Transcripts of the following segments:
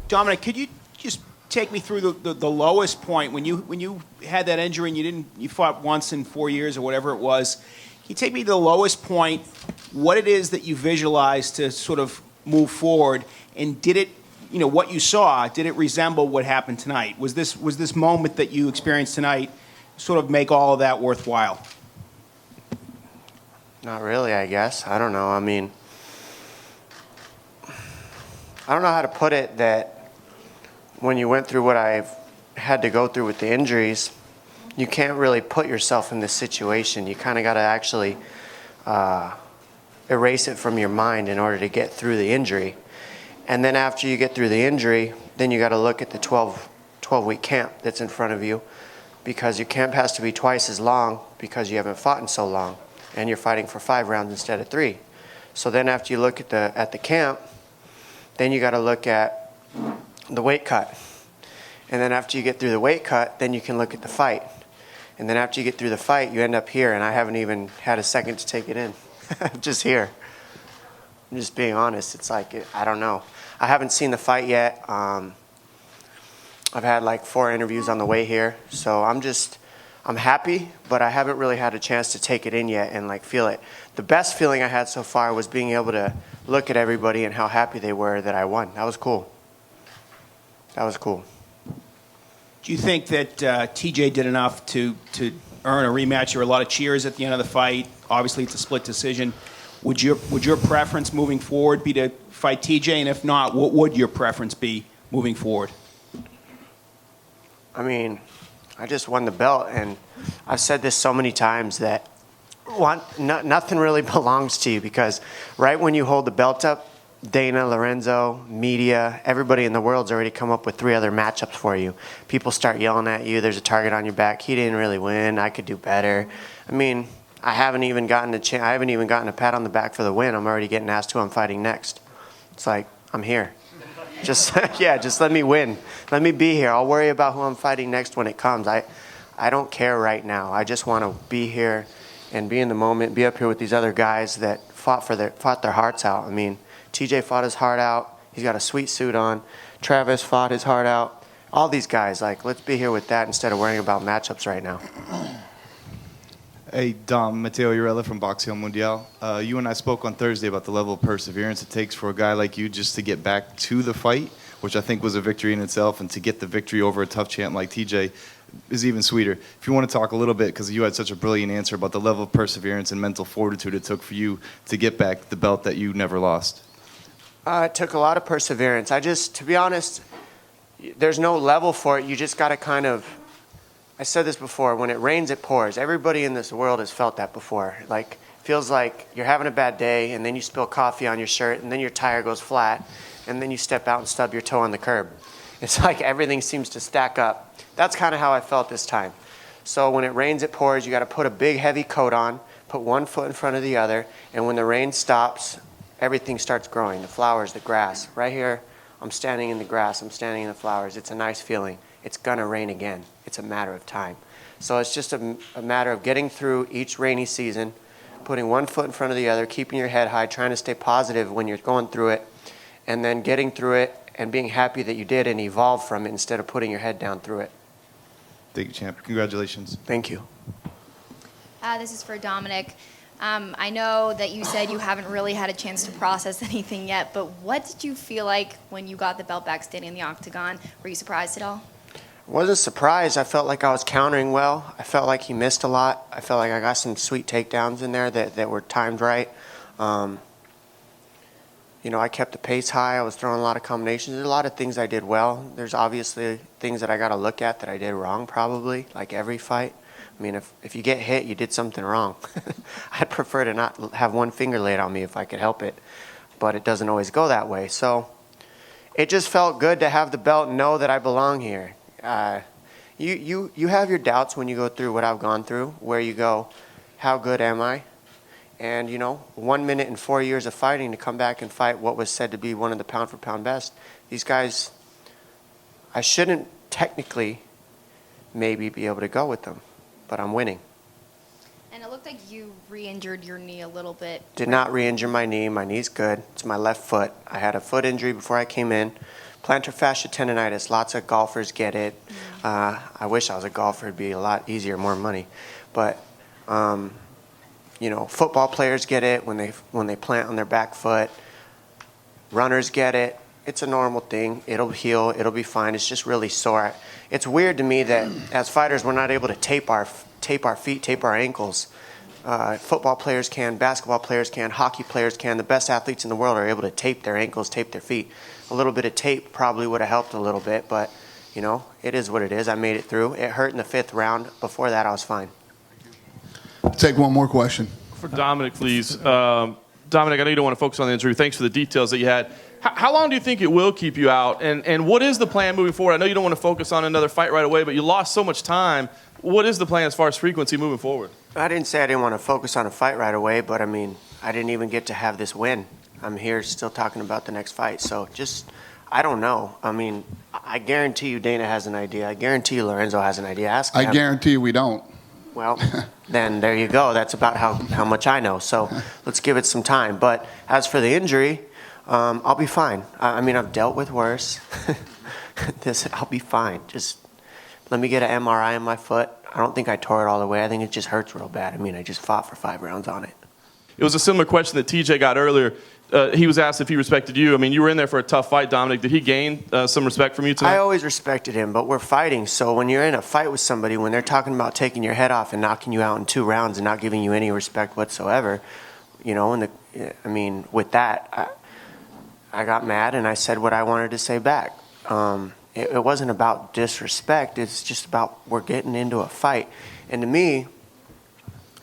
Dominick, could you just take me through the lowest point when you had that injury and you fought once in 4 years or whatever it was? Can you take me to the lowest point, what it is that you visualized to sort of move forward, and did it, what you saw, did it resemble what happened tonight? Was this moment that you experienced tonight sort of make all of that worthwhile? Not really, I guess. I don't know. I mean, I don't know how to put it, that when you went through what I've had to go through with the injuries, you can't really put yourself in this situation. You kind of got to actually erase it from your mind in order to get through the injury. And then after you get through the injury, then you got to look at the 12-week camp that's in front of you, because your camp has to be twice as long because you haven't fought in so long, and you're fighting for 5 rounds instead of 3. So then after you look at the camp, then you got to look at the weight cut. And then after you get through the weight cut, then you can look at the fight. And then after you get through the fight, you end up here, and I haven't even had a second to take it in. I'm just here. I'm just being honest. It's like, I don't know. I haven't seen the fight yet. I've had like 4 interviews on the way here. So I'm happy, but I haven't really had a chance to take it in yet and like feel it. The best feeling I had so far was being able to look at everybody and how happy they were that I won. That was cool. That was cool. Do you think that TJ did enough to earn a rematch? There were a lot of cheers at the end of the fight. Obviously, it's a split decision. Would your preference moving forward be to fight TJ? And if not, what would your preference be moving forward? I mean, I just won the belt, and I've said this so many times that nothing really belongs to you, because right when you hold the belt up, Dana, Lorenzo, media, everybody in the world's already come up with 3 other matchups for you. People start yelling at you. There's a target on your back. He didn't really win. I could do better. I mean, I haven't even gotten a pat on the back for the win. I'm already getting asked who I'm fighting next. It's like, I'm here. Just let me win. Let me be here. I'll worry about who I'm fighting next when it comes. I don't care right now. I just want to be here and be in the moment, be up here with these other guys that fought their hearts out. I mean, TJ fought his heart out. He's got a sweet suit on. Travis fought his heart out. All these guys, like, let's be here with that instead of worrying about matchups right now. Hey, Dom, Mateo Urella from Boxeo Mundial. You and I spoke on Thursday about the level of perseverance it takes for a guy like you just to get back to the fight, which I think was a victory in itself, and to get the victory over a tough champ like TJ is even sweeter. If you want to talk a little bit, because you had such a brilliant answer about the level of perseverance and mental fortitude it took for you to get back the belt that you never lost. It took a lot of perseverance. To be honest, there's no level for it. You just got to kind of, I said this before, when it rains, it pours. Everybody in this world has felt that before. Like, feels like you're having a bad day, and then you spill coffee on your shirt, and then your tire goes flat, and then you step out and stub your toe on the curb. It's like everything seems to stack up. That's kind of how I felt this time. So when it rains, it pours. You got to put a big, heavy coat on, put one foot in front of the other, and when the rain stops, everything starts growing. The flowers, the grass. Right here, I'm standing in the grass. I'm standing in the flowers. It's a nice feeling. It's going to rain again. It's a matter of time. So it's just a matter of getting through each rainy season, putting one foot in front of the other, keeping your head high, trying to stay positive when you're going through it, and then getting through it and being happy that you did and evolve from it instead of putting your head down through it. Thank you, champ. Congratulations. Thank you. This is for Dominick. I know that you said you haven't really had a chance to process anything yet, but what did you feel like when you got the belt back standing in the octagon? Were you surprised at all? I wasn't surprised. I felt like I was countering well. I felt like he missed a lot. I felt like I got some sweet takedowns in there that were timed right. I kept the pace high. I was throwing a lot of combinations. There's a lot of things I did well. There's obviously things that I got to look at that I did wrong, probably, like every fight. I mean, if you get hit, you did something wrong. I'd prefer to not have one finger laid on me if I could help it, but it doesn't always go that way. So it just felt good to have the belt and know that I belong here. You have your doubts when you go through what I've gone through, where you go, how good am I? And, 1 minute and 4 years of fighting to come back and fight what was said to be one of the pound-for-pound best. These guys, I shouldn't technically maybe be able to go with them, but I'm winning. And it looked like you re-injured your knee a little bit. Did not re-injure my knee. My knee's good. It's my left foot. I had a foot injury before I came in. Plantar fascia tendonitis, lots of golfers get it. I wish I was a golfer. It'd be a lot easier, more money. But, football players get it when they plant on their back foot. Runners get it. It's a normal thing. It'll heal. It'll be fine. It's just really sore. It's weird to me that as fighters, we're not able to tape our feet, tape our ankles. Football players can, basketball players can, hockey players can. The best athletes in the world are able to tape their ankles, tape their feet. A little bit of tape probably would have helped a little bit, but, it is what it is. I made it through. It hurt in the 5th round. Before that, I was fine. Take one more question. For Dominick, please. Dominick, I know you don't want to focus on the injury. Thanks for the details that you had. How long do you think it will keep you out? And what is the plan moving forward? I know you don't want to focus on another fight right away, but you lost so much time. What is the plan as far as frequency moving forward? I didn't say I didn't want to focus on a fight right away, but, I didn't even get to have this win. I'm here still talking about the next fight. So I don't know. I guarantee you Dana has an idea. I guarantee you Lorenzo has an idea. Ask him. I guarantee you we don't. Well, then there you go. That's about how much I know. So let's give it some time. But as for the injury, I'll be fine. I've dealt with worse. I'll be fine. Just let me get an MRI on my foot. I don't think I tore it all the way. I think it just hurts real bad. I just fought for 5 rounds on it. It was a similar question that TJ got earlier. He was asked if he respected you. You were in there for a tough fight, Dominick. Did he gain some respect from you tonight? I always respected him, but we're fighting. So when you're in a fight with somebody, when they're talking about taking your head off and knocking you out in 2 rounds and not giving you any respect whatsoever, with that, I got mad and I said what I wanted to say back. It wasn't about disrespect. It's just about we're getting into a fight. And to me,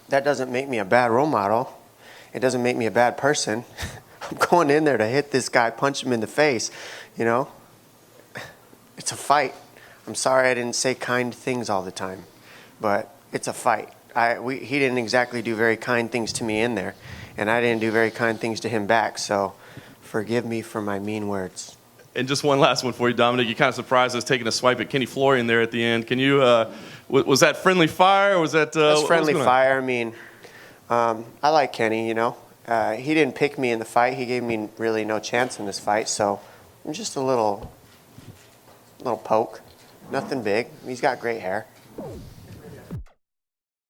that doesn't make me a bad role model. It doesn't make me a bad person. I'm going in there to hit this guy, punch him in the face, It's a fight. I'm sorry I didn't say kind things all the time, but it's a fight. He didn't exactly do very kind things to me in there, and I didn't do very kind things to him back, so forgive me for my mean words. And just one last one for you, Dominick. You kind of surprised us taking a swipe at Kenny Florian there at the end. Can you, was that friendly fire, or was that... That's friendly fire. I like Kenny, He didn't pick me in the fight. He gave me really no chance in this fight, so I'm just a little poke. Nothing big. He's got great hair.